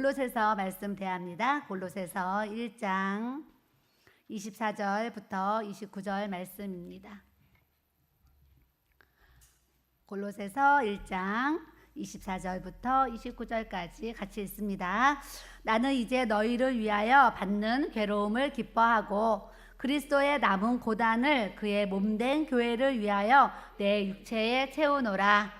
골로새서 말씀 대합니다. 골로새서 1장 24절부터 29절 말씀입니다. 골로새서 1장 24절부터 29절까지 같이 읽습니다. 나는 이제 너희를 위하여 받는 괴로움을 기뻐하고 그리스도의 남은 고단을 그의 몸된 교회를 위하여 내 육체에 채우노라.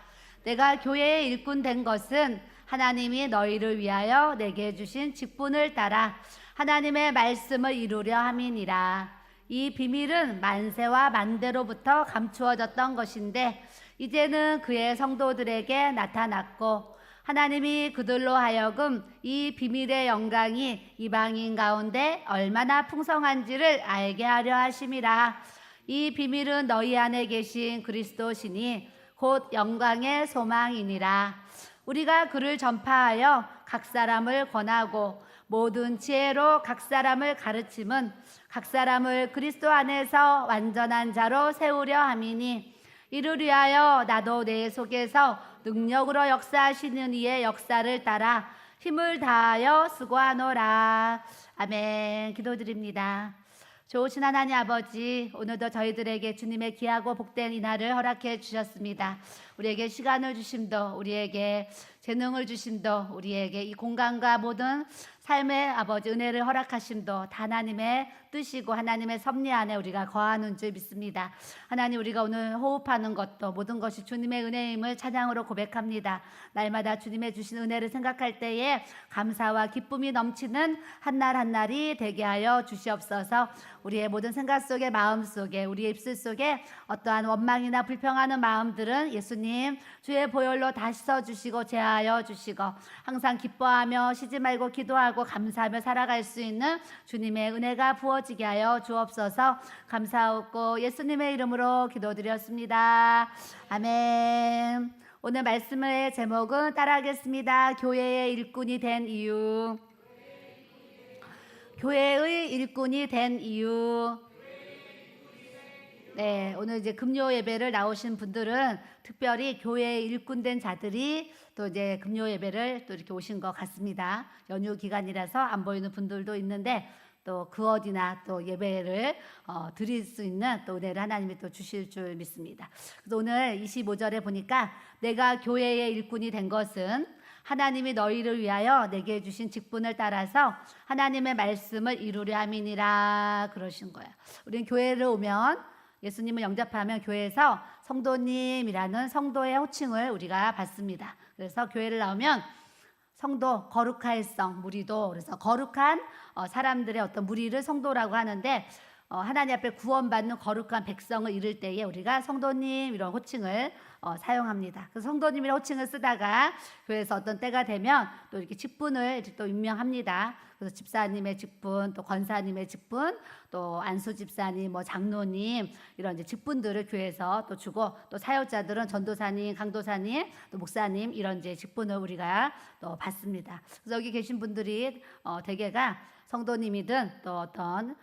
내가 교회의 일꾼 된 것은 하나님이 너희를 위하여 내게 주신 직분을 따라 하나님의 말씀을 이루려 함이니라. 이 비밀은 만세와 만대로부터 감추어졌던 것인데 이제는 그의 성도들에게 나타났고 하나님이 그들로 하여금 이 비밀의 영광이 이방인 가운데 얼마나 풍성한지를 알게 하려 하심이라. 이 비밀은 너희 안에 계신 그리스도시니 곧 영광의 소망이니라. 우리가 그를 전파하여 각 사람을 권하고 모든 지혜로 각 사람을 가르침은 각 사람을 그리스도 안에서 완전한 자로 세우려 함이니 이를 위하여 나도 내 속에서 능력으로 역사하시는 이의 역사를 따라 힘을 다하여 수고하노라. 아멘. 기도드립니다. 좋으신 하나님 아버지, 오늘도 저희들에게 주님의 귀하고 복된 이날을 허락해 주셨습니다. 우리에게 시간을 주심도, 우리에게 재능을 주심도, 우리에게 이 공간과 모든 삶의 아버지 은혜를 허락하심도 다 하나님의 뜻이고 하나님의 섭리 안에 우리가 거하는 줄 믿습니다. 하나님, 우리가 오늘 호흡하는 것도 모든 것이 주님의 은혜임을 찬양으로 고백합니다. 날마다 주님의 주신 은혜를 생각할 때에 감사와 기쁨이 넘치는 한날 한날이 되게 하여 주시옵소서. 우리의 모든 생각 속에, 마음 속에, 우리의 입술 속에 어떠한 원망이나 불평하는 마음들은 예수님 주의 보혈로 다 씻어주시고 제하여 주시고 항상 기뻐하며 쉬지 말고 기도하고 감사하며 살아갈 수 있는 주님의 은혜가 부어지게 하여 주옵소서. 감사하고 예수님의 이름으로 기도드렸습니다. 아멘. 오늘 말씀의 제목은 따라하겠습니다. 교회의 일꾼이 된 이유. 교회의 일꾼이 된 이유. 네, 오늘 이제 금요 예배를 나오신 분들은 특별히 교회의 일꾼 된 자들이 또 이제 금요 예배를 또 이렇게 오신 것 같습니다. 연휴 기간이라서 안 보이는 분들도 있는데 또 그 어디나 또 예배를 드릴 수 있는 또 은혜를 하나님이 또 주실 줄 믿습니다. 그래서 오늘 25절에 보니까 내가 교회의 일꾼이 된 것은 하나님이 너희를 위하여 내게 주신 직분을 따라서 하나님의 말씀을 이루려 함이니라 그러신 거예요. 우리는 교회를 오면 예수님을 영접하면 교회에서 성도님이라는 성도의 호칭을 우리가 받습니다. 그래서 교회를 나오면 성도, 거룩할성, 무리도, 그래서 거룩한 사람들의 어떤 무리를 성도라고 하는데 하나님 앞에 구원받는 거룩한 백성을 이룰 때에 우리가 성도님 이런 호칭을 사용합니다. 그 성도님이라는 호칭을 쓰다가 교회에서 어떤 때가 되면 또 이렇게 직분을 또 임명합니다. 그래서 집사님의 직분, 또 권사님의 직분, 또 안수 집사님, 뭐 장로님 이런 이제 직분들을 교회에서 또 주고 또 사역자들은 전도사님, 강도사님, 또 목사님 이런 이제 직분을 우리가 또 받습니다. 그래서 여기 계신 분들이 대개가 성도님이든 또 어떤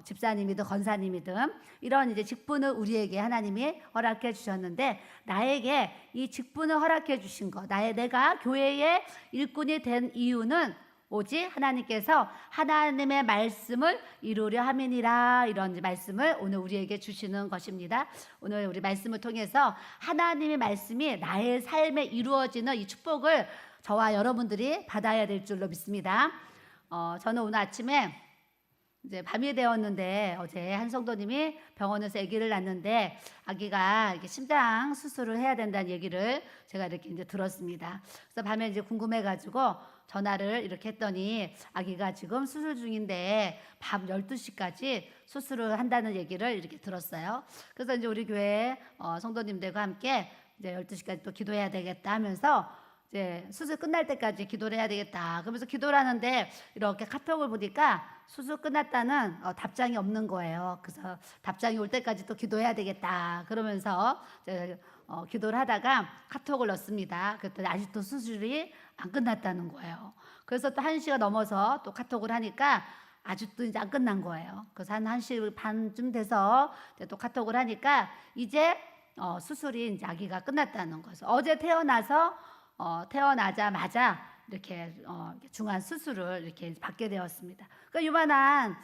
집사님이든 권사님이든 이런 이제 직분을 우리에게 하나님이 허락해 주셨는데 나에게 이 직분을 허락해 주신 것, 내가 교회의 일꾼이 된 이유는 오직 하나님께서 하나님의 말씀을 이루려 함이니라 이런 말씀을 오늘 우리에게 주시는 것입니다. 오늘 우리 말씀을 통해서 하나님의 말씀이 나의 삶에 이루어지는 이 축복을 저와 여러분들이 받아야 될 줄로 믿습니다. 저는 오늘 아침에 이제 밤이 되었는데 어제 한 성도님이 병원에서 아기를 낳는데 아기가 이렇게 심장 수술을 해야 된다는 얘기를 제가 이렇게 이제 들었습니다. 그래서 밤에 이제 궁금해가지고 전화를 이렇게 했더니 아기가 지금 수술 중인데 밤 12시까지 수술을 한다는 얘기를 이렇게 들었어요. 그래서 이제 우리 교회 성도님들과 함께 이제 12시까지 또 기도해야 되겠다 하면서 이제 수술 끝날 때까지 기도를 해야 되겠다. 그러면서 기도를 하는데 이렇게 카톡을 보니까 수술 끝났다는 답장이 없는 거예요. 그래서 답장이 올 때까지 또 기도해야 되겠다. 그러면서 이제 기도를 하다가 카톡을 넣습니다. 그랬더니 아직도 수술이 안 끝났다는 거예요. 그래서 또 1시가 넘어서 또 카톡을 하니까 아직도 이제 안 끝난 거예요. 그래서 한 1시 반쯤 돼서 이제 또 카톡을 하니까 이제 수술이 이제 아기가 끝났다는 거죠. 어제 태어나자마자 이렇게 중한 수술을 이렇게 받게 되었습니다. 그러니까 요만한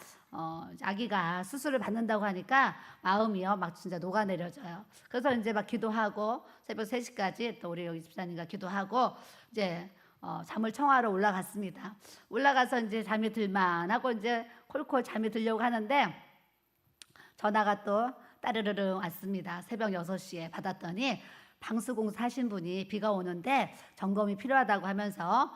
아기가 수술을 받는다고 하니까 마음이요 막 진짜 녹아내려져요. 그래서 이제 막 기도하고 새벽 3시까지 또 우리 여기 집사님과 기도하고 이제 잠을 청하러 올라갔습니다. 올라가서 이제 잠이 들만하고 이제 콜콜 잠이 들려고 하는데 전화가 또 따르르르 왔습니다. 새벽 6시에 받았더니 방수공사 하신 분이 비가 오는데 점검이 필요하다고 하면서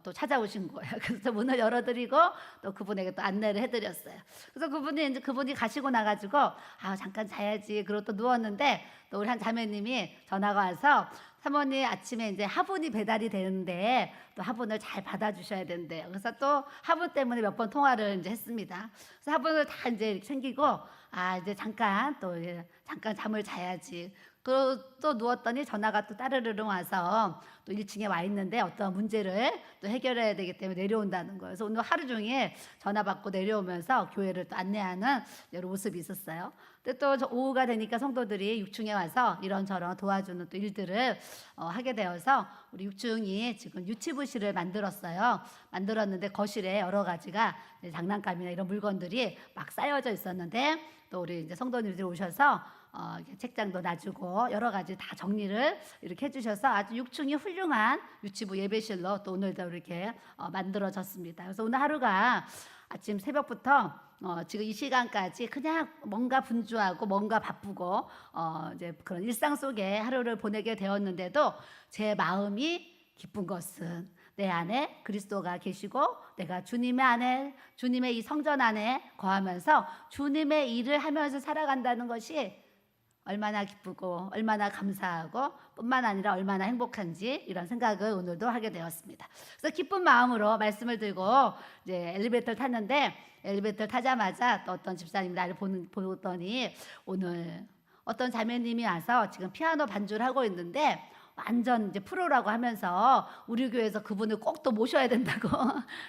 또 찾아오신 거예요. 그래서 문을 열어드리고 또 그분에게 또 안내를 해드렸어요. 그래서 그분이 가시고 나가지고 잠깐 자야지 그러고 또 누웠는데 또 우리 한 자매님이 전화가 와서 사모님 아침에 이제 화분이 배달이 되는데 또 화분을 잘 받아주셔야 된대요. 그래서 또 화분 때문에 몇 번 통화를 이제 했습니다. 그래서 화분을 다 이제 이렇게 챙기고 이제 잠깐 잠을 자야지. 또 누웠더니 전화가 또 따르르르 와서 또 1층에 와 있는데 어떤 문제를 또 해결해야 되기 때문에 내려온다는 거예요. 그래서 오늘 하루 종일 전화 받고 내려오면서 교회를 또 안내하는 여러 모습이 있었어요. 근데 또 오후가 되니까 성도들이 6층에 와서 이런저런 도와주는 또 일들을 하게 되어서 우리 6층이 지금 유치부실을 만들었는데 거실에 여러 가지가 장난감이나 이런 물건들이 막 쌓여져 있었는데 또 우리 이제 성도님들이 오셔서 책장도 놔주고 여러 가지 다 정리를 이렇게 해주셔서 아주 6층이 훌륭한 유치부 예배실로 또 오늘도 이렇게 만들어졌습니다. 그래서 오늘 하루가 아침 새벽부터 지금 이 시간까지 그냥 뭔가 분주하고 뭔가 바쁘고 이제 그런 일상 속에 하루를 보내게 되었는데도 제 마음이 기쁜 것은 내 안에 그리스도가 계시고 내가 주님의 안에 주님의 이 성전 안에 거하면서 주님의 일을 하면서 살아간다는 것이 얼마나 기쁘고 얼마나 감사하고 뿐만 아니라 얼마나 행복한지 이런 생각을 오늘도 하게 되었습니다. 그래서 기쁜 마음으로 말씀을 들고 이제 엘리베이터를 탔는데 엘리베이터를 타자마자 또 어떤 집사님이 나를 보더니 오늘 어떤 자매님이 와서 지금 피아노 반주를 하고 있는데 완전 이제 프로라고 하면서 우리 교회에서 그분을 꼭 또 모셔야 된다고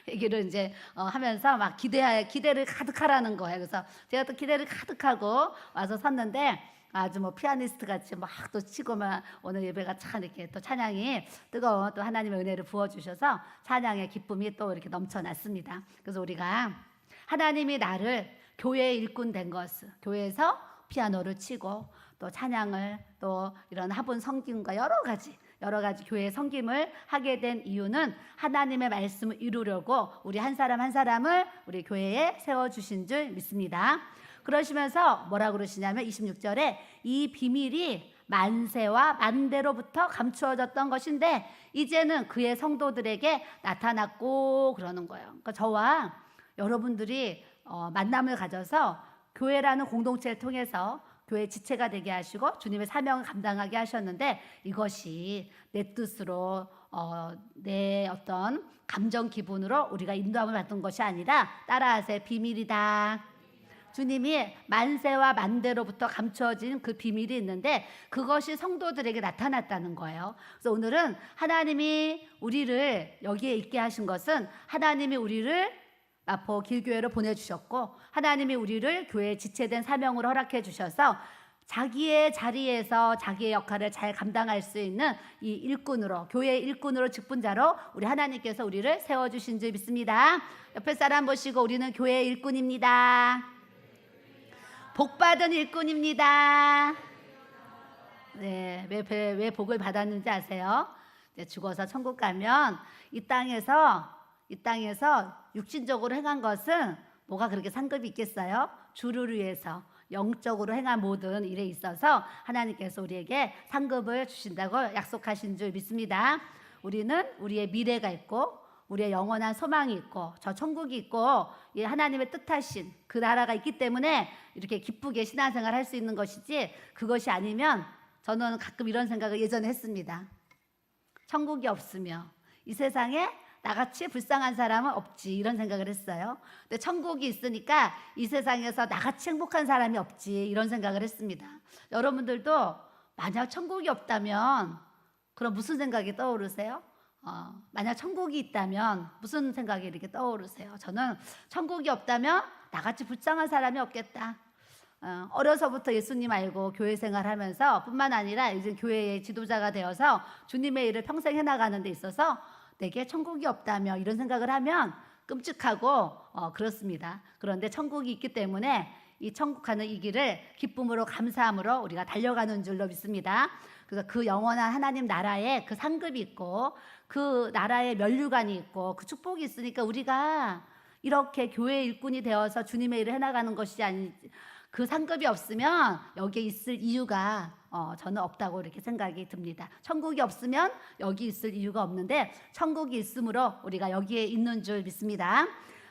얘기를 이제 하면서 막 기대를 가득하라는 거예요. 그래서 제가 또 기대를 가득하고 와서 섰는데 아주 뭐 피아니스트 같이 막 또 치고만 오늘 예배가 참 이렇게 또 찬양이 뜨거운 또 하나님의 은혜를 부어주셔서 찬양의 기쁨이 또 이렇게 넘쳐났습니다. 그래서 우리가 하나님이 나를 교회의 일꾼 된 것을 교회에서 피아노를 치고 또 찬양을 또 이런 화분 섬김과 여러 가지 교회의 섬김을 하게 된 이유는 하나님의 말씀을 이루려고 우리 한 사람 한 사람을 우리 교회에 세워주신 줄 믿습니다. 그러시면서 뭐라고 그러시냐면 26절에 이 비밀이 만세와 만대로부터 감추어졌던 것인데 이제는 그의 성도들에게 나타났고 그러는 거예요. 그러니까 저와 여러분들이 만남을 가져서 교회라는 공동체를 통해서 교회 지체가 되게 하시고 주님의 사명을 감당하게 하셨는데 이것이 내 뜻으로 내 어떤 감정 기분으로 우리가 인도함을 받은 것이 아니라 따라하세요. 비밀이다. 주님이 만세와 만대로부터 감추어진 그 비밀이 있는데 그것이 성도들에게 나타났다는 거예요. 그래서 오늘은 하나님이 우리를 여기에 있게 하신 것은 하나님이 우리를 마포 길교회로 보내주셨고 하나님이 우리를 교회에 지체된 사명으로 허락해 주셔서 자기의 자리에서 자기의 역할을 잘 감당할 수 있는 이 일꾼으로 교회의 일꾼으로 직분자로 우리 하나님께서 우리를 세워주신 줄 믿습니다. 옆에 사람 보시고 우리는 교회의 일꾼입니다. 복받은 일꾼입니다. 네, 왜 복을 받았는지 아세요? 죽어서 천국 가면 이 땅에서 육신적으로 행한 것은 뭐가 그렇게 상급이 있겠어요? 주를 위해서 영적으로 행한 모든 일에 있어서 하나님께서 우리에게 상급을 주신다고 약속하신 줄 믿습니다. 우리는 우리의 미래가 있고 우리의 영원한 소망이 있고 저 천국이 있고 하나님의 뜻하신 그 나라가 있기 때문에 이렇게 기쁘게 신앙생활 할 수 있는 것이지 그것이 아니면 저는 가끔 이런 생각을 예전에 했습니다. 천국이 없으며 이 세상에 나같이 불쌍한 사람은 없지 이런 생각을 했어요. 근데 천국이 있으니까 이 세상에서 나같이 행복한 사람이 없지 이런 생각을 했습니다. 여러분들도 만약 천국이 없다면 그럼 무슨 생각이 떠오르세요? 만약 천국이 있다면 무슨 생각이 이렇게 떠오르세요? 저는 천국이 없다면 나같이 불쌍한 사람이 없겠다. 어려서부터 예수님 알고 교회 생활하면서 뿐만 아니라 이제 교회의 지도자가 되어서 주님의 일을 평생 해나가는 데 있어서 내게 천국이 없다며 이런 생각을 하면 끔찍하고 그렇습니다. 그런데 천국이 있기 때문에 이 천국 가는 이 길을 기쁨으로 감사함으로 우리가 달려가는 줄로 믿습니다. 그래서 그 영원한 하나님 나라에 그 상급이 있고 그 나라에 면류관이 있고 그 축복이 있으니까 우리가 이렇게 교회 일꾼이 되어서 주님의 일을 해나가는 것이 아니지, 그 상급이 없으면 여기에 있을 이유가 저는 없다고 이렇게 생각이 듭니다. 천국이 없으면 여기 있을 이유가 없는데 천국이 있으므로 우리가 여기에 있는 줄 믿습니다.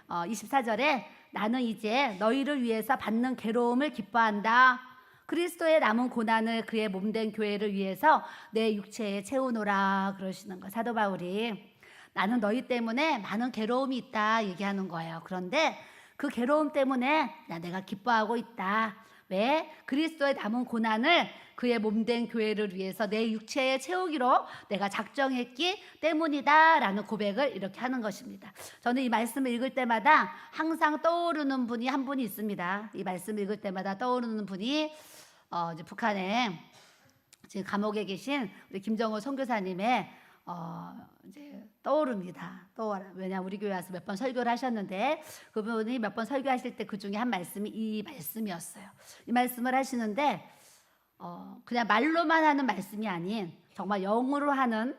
24절에 나는 이제 너희를 위해서 받는 괴로움을 기뻐한다. 그리스도의 남은 고난을 그의 몸된 교회를 위해서 내 육체에 채우노라 그러시는 거. 사도 바울이 나는 너희 때문에 많은 괴로움이 있다 얘기하는 거예요. 그런데 그 괴로움 때문에 내가 기뻐하고 있다. 왜? 그리스도의 남은 고난을 그의 몸된 교회를 위해서 내 육체에 채우기로 내가 작정했기 때문이다 라는 고백을 이렇게 하는 것입니다. 저는 이 말씀을 읽을 때마다 항상 떠오르는 분이 한 분이 있습니다. 이 말씀을 읽을 때마다 떠오르는 분이 이제 북한에 지금 감옥에 계신 우리 김정호 선교사님의 이제 떠오릅니다. 왜냐하면 우리 교회 와서 몇 번 설교를 하셨는데 그분이 몇 번 설교하실 때 그 중에 한 말씀이 이 말씀이었어요. 이 말씀을 하시는데 그냥 말로만 하는 말씀이 아닌 정말 영으로 하는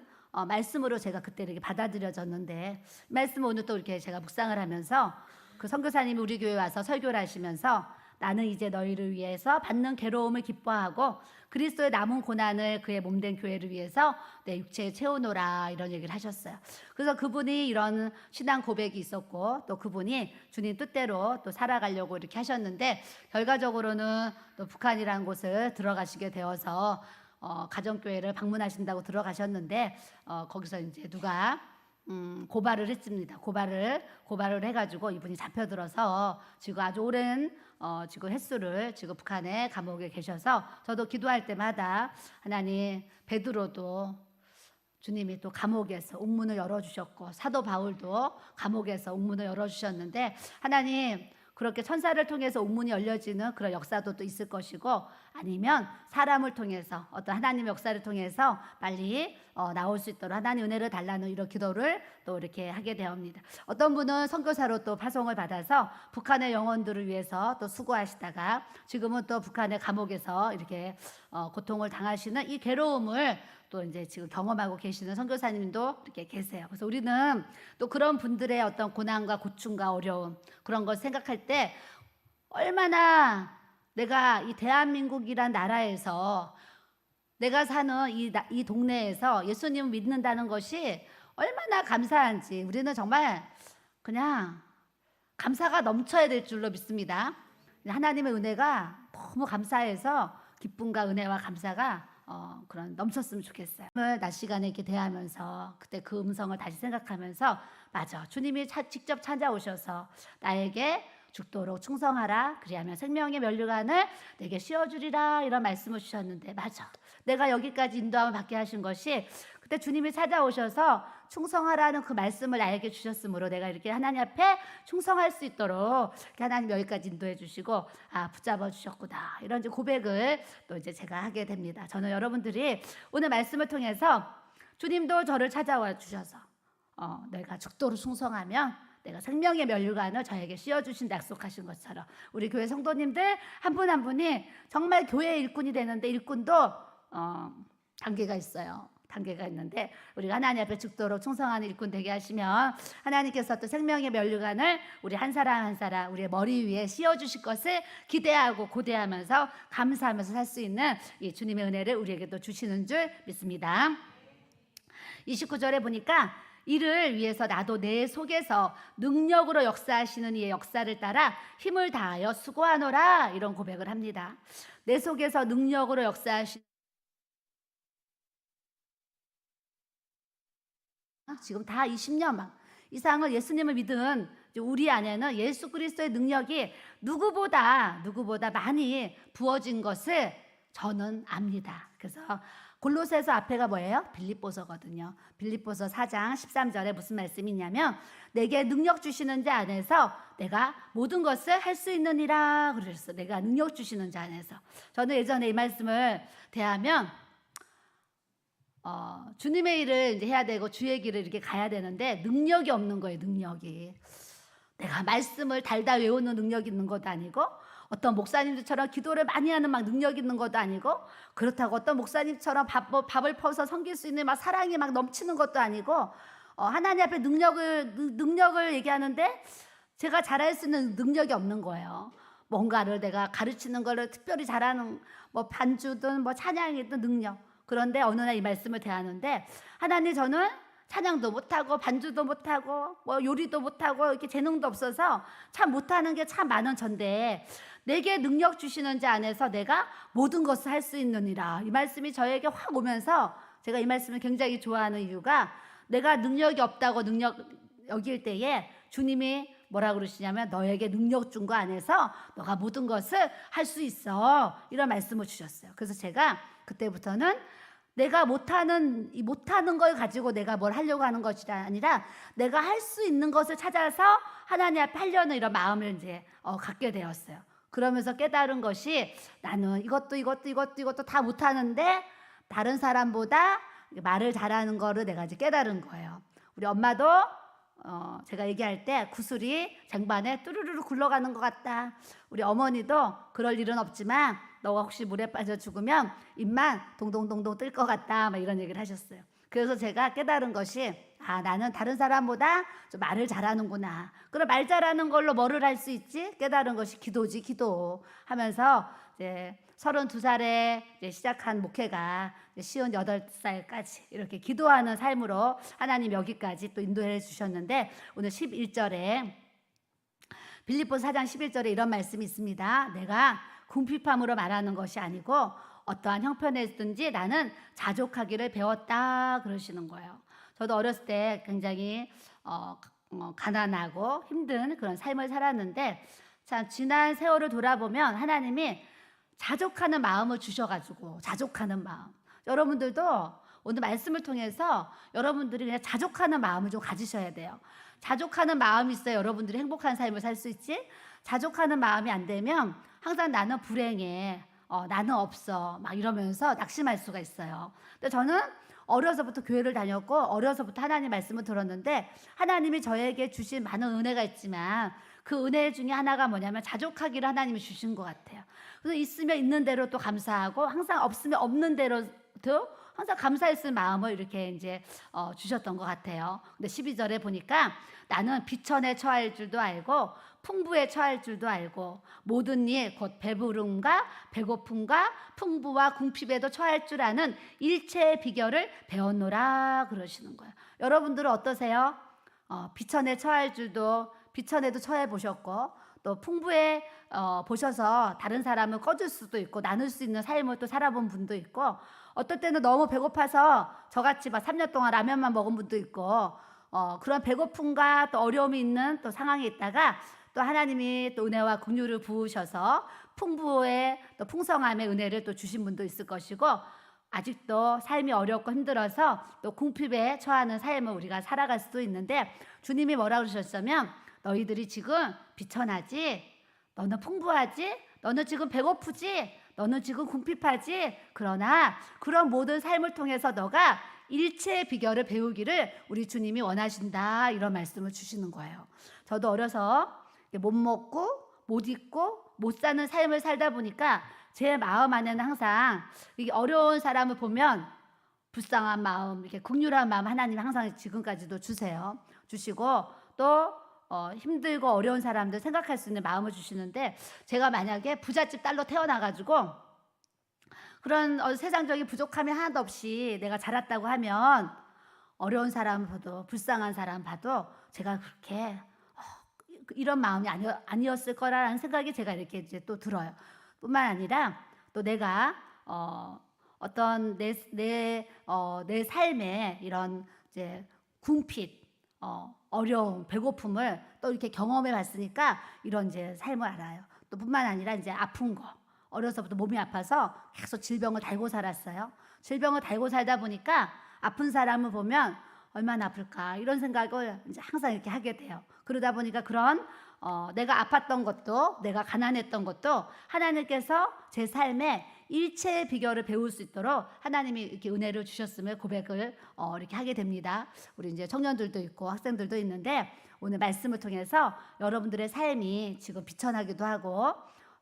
말씀으로 제가 그때 이렇게 받아들여졌는데 이 말씀을 오늘 또 이렇게 제가 묵상을 하면서 그 선교사님이 우리 교회 와서 설교를 하시면서 나는 이제 너희를 위해서 받는 괴로움을 기뻐하고 그리스도의 남은 고난을 그의 몸된 교회를 위해서 내 육체에 채우노라 이런 얘기를 하셨어요. 그래서 그분이 이런 신앙 고백이 있었고 또 그분이 주님 뜻대로 또 살아가려고 이렇게 하셨는데 결과적으로는 또 북한이라는 곳을 들어가시게 되어서 가정교회를 방문하신다고 들어가셨는데 거기서 이제 누가 고발을 했습니다. 고발을 해가지고 이분이 잡혀들어서 지금 아주 오랜 지금 횟수를 지금 북한의 감옥에 계셔서 저도 기도할 때마다 하나님 베드로도 주님이 또 감옥에서 옥문을 열어주셨고 사도 바울도 감옥에서 옥문을 열어주셨는데 하나님 그렇게 천사를 통해서 옥문이 열려지는 그런 역사도 또 있을 것이고 아니면 사람을 통해서 어떤 하나님의 역사를 통해서 빨리 나올 수 있도록 하나님 은혜를 달라는 이런 기도를 또 이렇게 하게 되옵니다. 어떤 분은 선교사로 또 파송을 받아서 북한의 영혼들을 위해서 또 수고하시다가 지금은 또 북한의 감옥에서 이렇게 고통을 당하시는 이 괴로움을 또 이제 지금 경험하고 계시는 선교사님도 이렇게 계세요. 그래서 우리는 또 그런 분들의 어떤 고난과 고충과 어려움 그런 걸 생각할 때 얼마나 내가 이 대한민국이란 나라에서 내가 사는 이 동네에서 예수님을 믿는다는 것이 얼마나 감사한지 우리는 정말 그냥 감사가 넘쳐야 될 줄로 믿습니다. 하나님의 은혜가 너무 감사해서 기쁨과 은혜와 감사가 그런 넘쳤으면 좋겠어요. 오늘 낮 시간에 이렇게 대하면서 그때 그 음성을 다시 생각하면서 맞아 주님이 직접 찾아오셔서 나에게 죽도록 충성하라 그리하면 생명의 면류관을 내게 씌워주리라 이런 말씀을 주셨는데 맞아 내가 여기까지 인도함을 받게 하신 것이 그때 주님이 찾아오셔서 충성하라는 그 말씀을 나에게 주셨으므로 내가 이렇게 하나님 앞에 충성할 수 있도록 하나님 여기까지 인도해 주시고 붙잡아 주셨구나 이런 이제 고백을 또 이제 제가 하게 됩니다. 저는 여러분들이 오늘 말씀을 통해서 주님도 저를 찾아와 주셔서 내가 죽도록 충성하면 내가 생명의 면류관을 저에게 씌워주신다 약속하신 것처럼 우리 교회 성도님들 한 분 한 분이 정말 교회의 일꾼이 되는데 일꾼도 단계가 있어요. 단계가 있는데 우리가 하나님 앞에 죽도록 충성하는 일꾼 되게 하시면 하나님께서 또 생명의 면류관을 우리 한 사람 한 사람 우리의 머리 위에 씌워주실 것을 기대하고 고대하면서 감사하면서 살 수 있는 이 주님의 은혜를 우리에게도 주시는 줄 믿습니다. 29절에 보니까 이를 위해서 나도 내 속에서 능력으로 역사하시는 이의 역사를 따라 힘을 다하여 수고하노라 이런 고백을 합니다. 내 속에서 능력으로 역사하시는 지금 다 20년 이상을 예수님을 믿은 우리 안에는 예수 그리스도의 능력이 누구보다 많이 부어진 것을 저는 압니다. 그래서 골로새서 앞에가 뭐예요? 빌립보서거든요. 빌립보서 4장 13절에 무슨 말씀이 있냐면 내게 능력 주시는 자 안에서 내가 모든 것을 할 수 있느니라 그랬어. 내가 능력 주시는 자 안에서. 저는 예전에 이 말씀을 대하면 주님의 일을 이제 해야 되고 주의 길을 이렇게 가야 되는데 능력이 없는 거예요. 능력이. 내가 말씀을 달달 외우는 능력이 있는 것도 아니고 어떤 목사님들처럼 기도를 많이 하는 막 능력이 있는 것도 아니고 그렇다고 어떤 목사님처럼 밥을 퍼서 섬길 수 있는 막 사랑이 막 넘치는 것도 아니고 하나님 앞에 능력을 얘기하는데 제가 잘할 수 있는 능력이 없는 거예요. 뭔가를 내가 가르치는 거를 특별히 잘하는 뭐 반주든 뭐 찬양이든 능력. 그런데 어느 날 이 말씀을 대하는데 하나님 저는 찬양도 못하고 반주도 못하고 뭐 요리도 못하고 이렇게 재능도 없어서 참 못하는 게 참 많은 전데 내게 능력 주시는 자 안에서 내가 모든 것을 할 수 있느니라. 이 말씀이 저에게 확 오면서 제가 이 말씀을 굉장히 좋아하는 이유가 내가 능력이 없다고 능력 여길 때에 주님이 뭐라 그러시냐면 너에게 능력 준 거 안에서 너가 모든 것을 할 수 있어. 이런 말씀을 주셨어요. 그래서 제가 그때부터는 내가 못하는 걸 가지고 내가 뭘 하려고 하는 것이 아니라 내가 할 수 있는 것을 찾아서 하나님 앞에 하려는 이런 마음을 이제 갖게 되었어요. 그러면서 깨달은 것이 나는 이것도 다 못하는데 다른 사람보다 말을 잘하는 거를 내가 이제 깨달은 거예요. 우리 엄마도 제가 얘기할 때 구슬이 쟁반에 뚜루루루 굴러가는 것 같다. 우리 어머니도 그럴 일은 없지만 너가 혹시 물에 빠져 죽으면 입만 동동동동 뜰 것 같다. 막 이런 얘기를 하셨어요. 그래서 제가 깨달은 것이 나는 다른 사람보다 좀 말을 잘하는구나. 그럼 말 잘하는 걸로 뭐를 할 수 있지? 깨달은 것이 기도지. 기도 하면서 이제 32살에 이제 시작한 목회가 58살까지 이렇게 기도하는 삶으로 하나님 여기까지 또 인도해 주셨는데 오늘 11절에 빌립보서 4장 11절에 이런 말씀이 있습니다. 내가 궁핍함으로 말하는 것이 아니고 어떠한 형편에든지 나는 자족하기를 배웠다 그러시는 거예요. 저도 어렸을 때 굉장히 가난하고 힘든 그런 삶을 살았는데 참 지난 세월을 돌아보면 하나님이 자족하는 마음을 주셔가지고 자족하는 마음. 여러분들도 오늘 말씀을 통해서 여러분들이 그냥 자족하는 마음을 좀 가지셔야 돼요. 자족하는 마음이 있어야 여러분들이 행복한 삶을 살 수 있지. 자족하는 마음이 안 되면 항상 나는 불행해, 나는 없어 막 이러면서 낙심할 수가 있어요. 근데 저는 어려서부터 교회를 다녔고 어려서부터 하나님 말씀을 들었는데 하나님이 저에게 주신 많은 은혜가 있지만 그 은혜 중에 하나가 뭐냐면 자족하기를 하나님이 주신 것 같아요. 그래서 있으면 있는 대로 또 감사하고 항상 없으면 없는 대로도 항상 감사했을 마음을 이렇게 이제 주셨던 것 같아요. 근데 12절에 보니까 나는 비천에 처할 줄도 알고 풍부에 처할 줄도 알고 모든 일 곧 배부름과 배고픔과 풍부와 궁핍에도 처할 줄 아는 일체의 비결을 배웠노라 그러시는 거예요. 여러분들은 어떠세요? 비천에 처할 줄도 비천에도 처해 보셨고 또 풍부에 보셔서 다른 사람을 꺼줄 수도 있고 나눌 수 있는 삶을 또 살아본 분도 있고 어떨 때는 너무 배고파서 저같이 막 3년 동안 라면만 먹은 분도 있고 그런 배고픔과 또 어려움이 있는 또 상황에 있다가 또 하나님이 또 은혜와 긍휼을 부으셔서 풍부의 또 풍성함의 은혜를 또 주신 분도 있을 것이고 아직도 삶이 어렵고 힘들어서 또 궁핍에 처하는 삶을 우리가 살아갈 수도 있는데 주님이 뭐라고 그러셨냐면 너희들이 지금 비천하지? 너는 풍부하지? 너는 지금 배고프지? 너는 지금 궁핍하지? 그러나 그런 모든 삶을 통해서 너가 일체의 비결을 배우기를 우리 주님이 원하신다 이런 말씀을 주시는 거예요. 저도 어려서 못 먹고 못 입고 못 사는 삶을 살다 보니까 제 마음 안에는 항상 이게 어려운 사람을 보면 불쌍한 마음, 이렇게 긍휼한 마음 하나님 항상 지금까지도 주시고 또 힘들고 어려운 사람들 생각할 수 있는 마음을 주시는데 제가 만약에 부잣집 딸로 태어나가지고 그런 세상적인 부족함이 하나도 없이 내가 자랐다고 하면 어려운 사람 봐도 불쌍한 사람 봐도 제가 그렇게 이런 마음이 아니었을 거라는 생각이 제가 이렇게 이제 또 들어요. 뿐만 아니라 또 내가 어떤 내 삶에 이런 이제 궁핍, 어려움, 배고픔을 또 이렇게 경험해 봤으니까 이런 이제 삶을 알아요. 또 뿐만 아니라 이제 아픈 거. 어려서부터 몸이 아파서 계속 질병을 달고 살았어요. 질병을 달고 살다 보니까 아픈 사람을 보면 얼마나 아플까 이런 생각을 이제 항상 이렇게 하게 돼요. 그러다 보니까 그런 내가 아팠던 것도 내가 가난했던 것도 하나님께서 제 삶에 일체의 비결을 배울 수 있도록 하나님이 이렇게 은혜를 주셨음을 고백을 이렇게 하게 됩니다. 우리 이제 청년들도 있고 학생들도 있는데 오늘 말씀을 통해서 여러분들의 삶이 지금 비천하기도 하고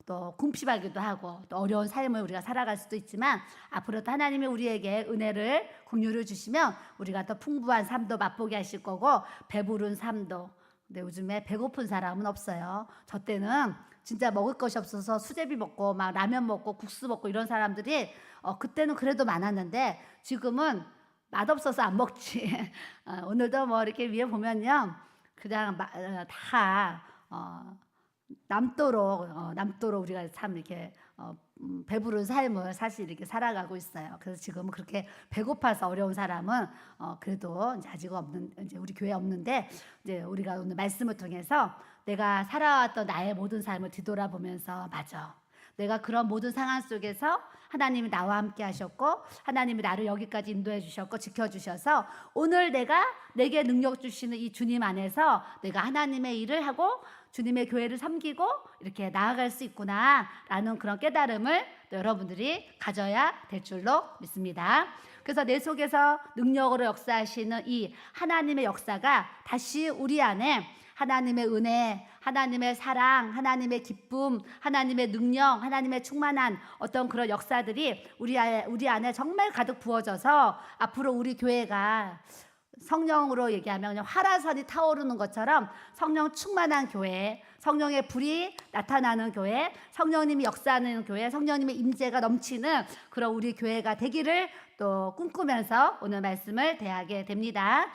또 궁핍하기도 하고 또 어려운 삶을 우리가 살아갈 수도 있지만 앞으로도 하나님이 우리에게 은혜를 긍휼을 주시면 우리가 더 풍부한 삶도 맛보게 하실 거고 배부른 삶도. 근데 요즘에 배고픈 사람은 없어요. 저 때는 진짜 먹을 것이 없어서 수제비 먹고 막 라면 먹고 국수 먹고 이런 사람들이 그때는 그래도 많았는데 지금은 맛없어서 안 먹지. 오늘도 뭐 이렇게 위에 보면요 그냥 다 남도록 우리가 참 이렇게 배부른 삶을 사실 이렇게 살아가고 있어요. 그래서 지금은 그렇게 배고파서 어려운 사람은 그래도 이제 아직 없는 이제 우리 교회 없는데 이제 우리가 오늘 말씀을 통해서 내가 살아왔던 나의 모든 삶을 뒤돌아보면서 맞아. 내가 그런 모든 상황 속에서 하나님이 나와 함께 하셨고 하나님이 나를 여기까지 인도해 주셨고 지켜주셔서 오늘 내게 능력 주시는 이 주님 안에서 내가 하나님의 일을 하고 주님의 교회를 섬기고 이렇게 나아갈 수 있구나라는 그런 깨달음을 또 여러분들이 가져야 될 줄로 믿습니다. 그래서 내 속에서 능력으로 역사하시는 이 하나님의 역사가 다시 우리 안에 하나님의 은혜, 하나님의 사랑, 하나님의 기쁨, 하나님의 능력, 하나님의 충만한 어떤 그런 역사들이 우리 안에 정말 가득 부어져서 앞으로 우리 교회가 성령으로 얘기하면 그냥 화라산이 타오르는 것처럼 성령 충만한 교회, 성령의 불이 나타나는 교회, 성령님이 역사하는 교회, 성령님의 임재가 넘치는 그런 우리 교회가 되기를 또 꿈꾸면서 오늘 말씀을 대하게 됩니다.